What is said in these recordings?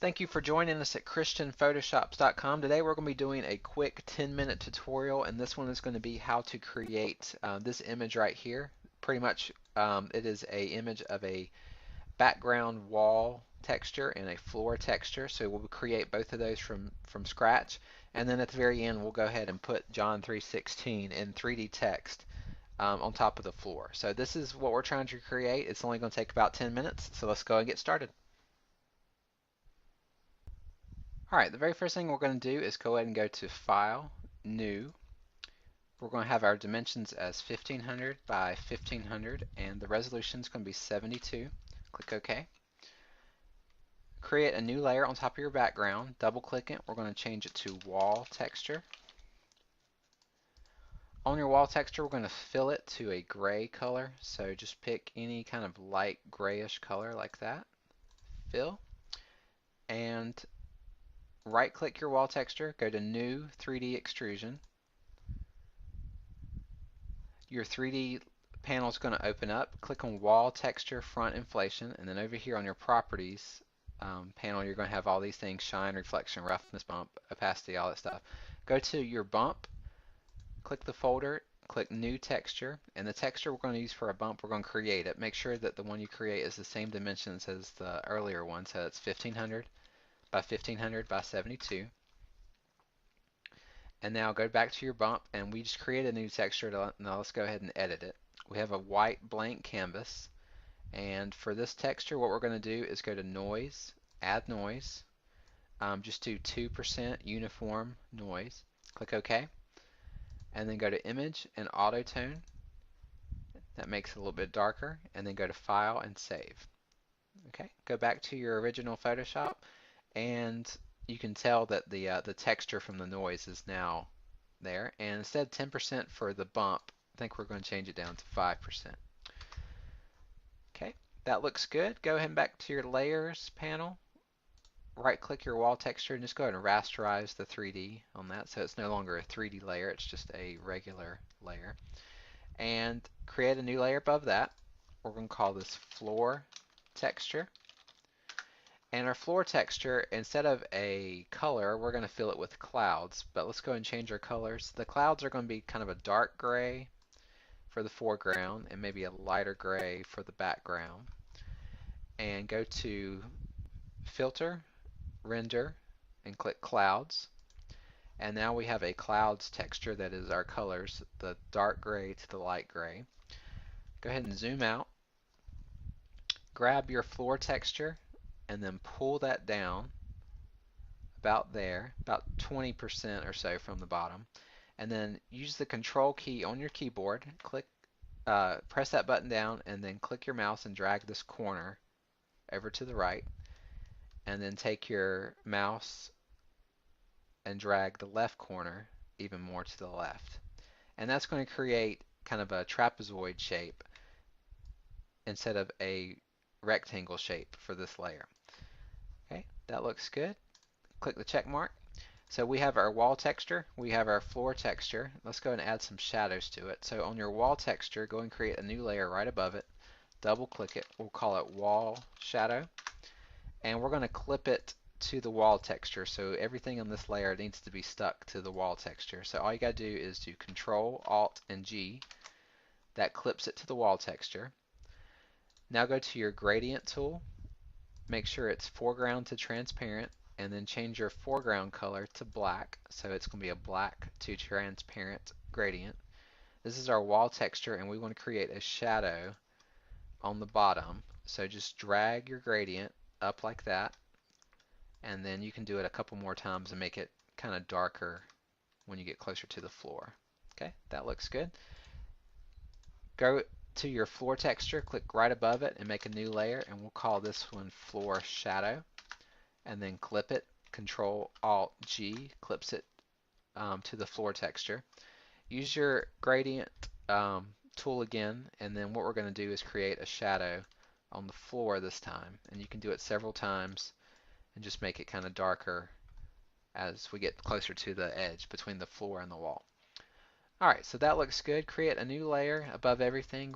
Thank you for joining us at christianphotoshops.com. Today we're going to be doing a quick 10-minute tutorial, and this one is going to be how to create this image right here. Pretty much it is an image of a background wall texture and a floor texture, so we'll create both of those from scratch, and then at the very end we'll go ahead and put John 3:16 in 3D text on top of the floor. So this is what we're trying to create. It's only going to take about 10 minutes, so let's go and get started. Alright, the very first thing we're going to do is go ahead and go to File, New. We're going to have our dimensions as 1500 by 1500 and the resolution is going to be 72. Click OK. Create a new layer on top of your background. Double click it. We're going to change it to Wall Texture. On your wall texture, we're going to fill it to a gray color. So just pick any kind of light grayish color like that. Fill. And right click your wall texture, go to New 3D Extrusion. Your 3D panel is going to open up. Click on Wall Texture Front Inflation, and then over here on your Properties panel you're going to have all these things: shine, reflection, roughness, bump, opacity, all that stuff. Go to your bump, click the folder, click New Texture, and the texture we're going to use for a bump, we're going to create it. Make sure that the one you create is the same dimensions as the earlier one, so it's 1500 by 1500 by 72. And now go back to your bump, and we just create a new texture. Now let's go ahead and edit it. We have a white blank canvas, and for this texture what we're going to do is go to Noise, Add Noise, just do 2% Uniform Noise. Click OK, and then go to Image and Auto Tone. That makes it a little bit darker, and then go to File and Save. Okay, go back to your original Photoshop, and you can tell that the texture from the noise is now there. And instead of 10% for the bump, I think we're going to change it down to 5%. Okay, that looks good. Go ahead and back to your Layers panel. Right click your wall texture and just go ahead and rasterize the 3D on that, so it's no longer a 3D layer, it's just a regular layer. And create a new layer above that. We're going to call this Floor Texture. And our floor texture, instead of a color, we're going to fill it with clouds. But let's go ahead and change our colors. The clouds are going to be kind of a dark gray for the foreground and maybe a lighter gray for the background. And go to Filter, Render, and click Clouds. And now we have a clouds texture that is our colors, the dark gray to the light gray. Go ahead and zoom out. Grab your floor texture and then pull that down about there, about 20% or so from the bottom, and then use the control key on your keyboard, press that button down, and then click your mouse and drag this corner over to the right, and then take your mouse and drag the left corner even more to the left, and that's going to create kind of a trapezoid shape instead of a rectangle shape for this layer. Okay, that looks good. Click the check mark. So we have our wall texture, we have our floor texture. Let's go and add some shadows to it. So on your wall texture, go and create a new layer right above it. Double click it. We'll call it Wall Shadow. And we're going to clip it to the wall texture. So everything on this layer needs to be stuck to the wall texture. So all you got to do is do Control, Alt, and G. That clips it to the wall texture. Now go to your gradient tool. Make sure it's foreground to transparent, and then change your foreground color to black, so it's going to be a black to transparent gradient. This is our wall texture, and we want to create a shadow on the bottom, so just drag your gradient up like that, and then you can do it a couple more times and make it kind of darker when you get closer to the floor. Okay, that looks good. Go to your floor texture, click right above it and make a new layer, and we'll call this one Floor Shadow, and then clip it. Control Alt G clips it to the floor texture. Use your gradient tool again, and then what we're going to do is create a shadow on the floor this time, and you can do it several times and just make it kind of darker as we get closer to the edge between the floor and the wall. Alright, so that looks good. Create a new layer above everything.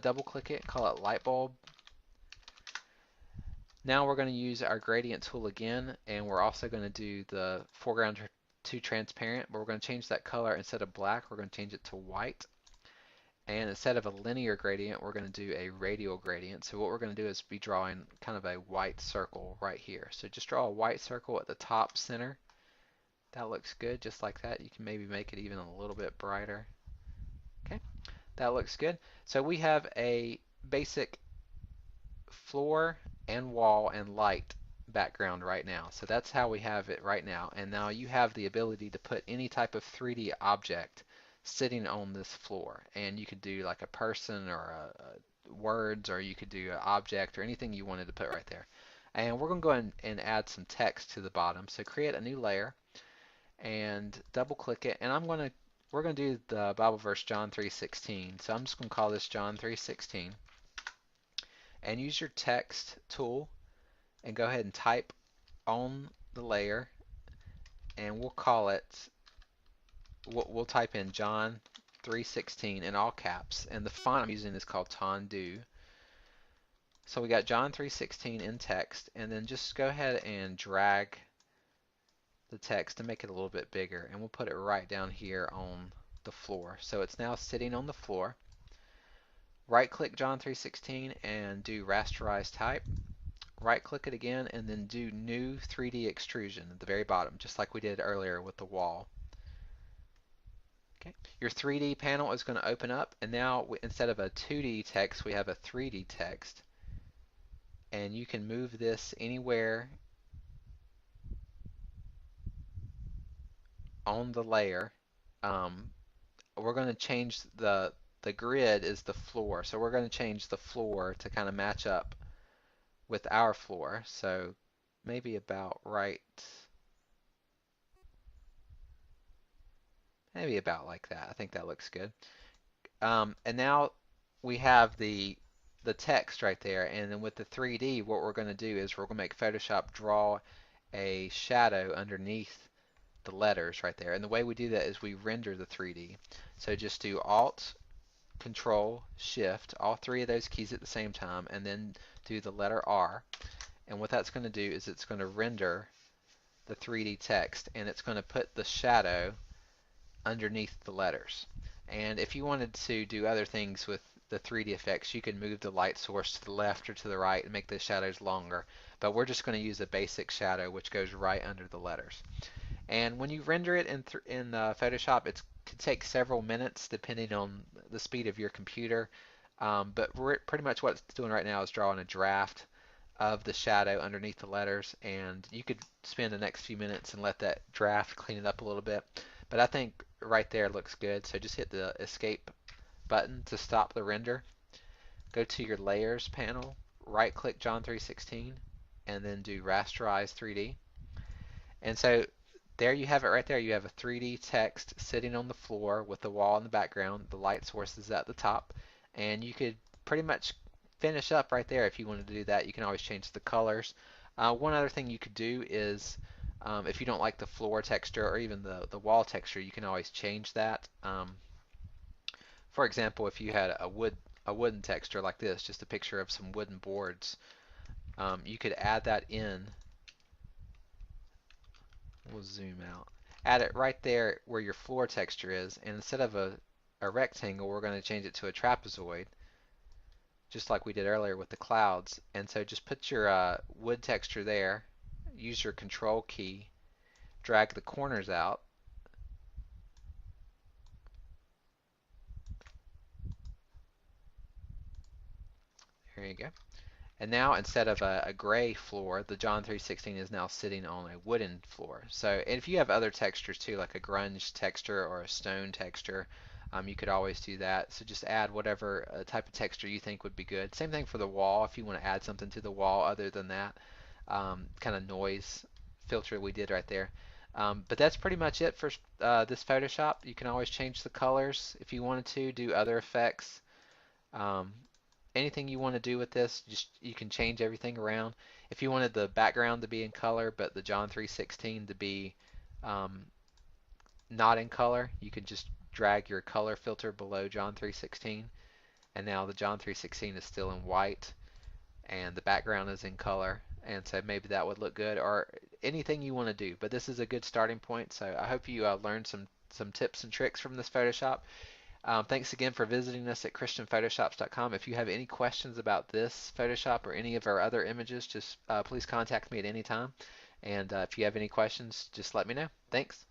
Double click it, call it Light Bulb. Now we're going to use our gradient tool again, and we're also going to do the foreground to transparent, but we're going to change that color. Instead of black, we're going to change it to white. And instead of a linear gradient, we're going to do a radial gradient. So what we're going to do is be drawing kind of a white circle right here. So just draw a white circle at the top center. That looks good, just like that. You can maybe make it even a little bit brighter. Okay, that looks good. So we have a basic floor and wall and light background right now. So that's how we have it right now. And now you have the ability to put any type of 3D object sitting on this floor. And you could do like a person or words, or you could do an object or anything you wanted to put right there. And we're going to go ahead and add some text to the bottom. So create a new layer and double click it. And we're going to do the Bible verse John 3:16. So I'm just going to call this John 3:16. And use your text tool and go ahead and type on the layer, and we'll call it, we'll type in John 3:16 in all caps, and the font I'm using is called Tondu. So we got John 3:16 in text, and then just go ahead and drag the text to make it a little bit bigger, and we'll put it right down here on the floor. So it's now sitting on the floor. Right click John 3:16 and do rasterize type. Right click it again and then do new 3D extrusion at the very bottom, just like we did earlier with the wall. Okay, your 3D panel is going to open up, and now instead of a 2D text we have a 3D text, and you can move this anywhere on the layer. We're going to change the grid is the floor, so we're going to change the floor to kind of match up with our floor. So maybe about right, maybe about like that. I think that looks good. And now we have the text right there, and then with the 3D, what we're going to do is we're going to make Photoshop draw a shadow underneath the letters right there. And the way we do that is we render the 3D. So just do Alt, Control, Shift, all three of those keys at the same time, and then do the letter R. And what that's going to do is it's going to render the 3D text, and it's going to put the shadow underneath the letters. And if you wanted to do other things with the 3D effects, you can move the light source to the left or to the right and make the shadows longer. But we're just going to use a basic shadow which goes right under the letters. And when you render it in Photoshop, it could take several minutes depending on the speed of your computer. But pretty much what it's doing right now is drawing a draft of the shadow underneath the letters, and you could spend the next few minutes and let that draft clean it up a little bit. But I think right there looks good, so just hit the escape button to stop the render. Go to your layers panel, right click John 3:16, and then do rasterize 3D. And so there you have it right there. You have a 3D text sitting on the floor with the wall in the background, the light source is at the top, and you could pretty much finish up right there if you wanted to do that. You can always change the colors. One other thing you could do is if you don't like the floor texture or even the wall texture, you can always change that. For example, if you had a wooden texture like this, just a picture of some wooden boards, you could add that in. We'll zoom out. Add it right there where your floor texture is, and instead of a rectangle, we're going to change it to a trapezoid, just like we did earlier with the clouds. And so just put your wood texture there, use your control key, drag the corners out, there you go. And now instead of a gray floor, the John 3:16 is now sitting on a wooden floor. So if you have other textures too, like a grunge texture or a stone texture, you could always do that. So just add whatever type of texture you think would be good. Same thing for the wall, if you want to add something to the wall other than that kind of noise filter we did right there. But that's pretty much it for this Photoshop. You can always change the colors if you wanted to, do other effects. Um, Anything you want to do with this, just you can change everything around. If you wanted the background to be in color, but the John 3:16 to be um, not in color, you could just drag your color filter below John 3:16, and now the John 3:16 is still in white, and the background is in color. And so maybe that would look good, or anything you want to do. But this is a good starting point. So I hope you learned some tips and tricks from this Photoshop. Thanks again for visiting us at christianphotoshops.com. If you have any questions about this Photoshop or any of our other images, just please contact me at any time. And if you have any questions, just let me know. Thanks.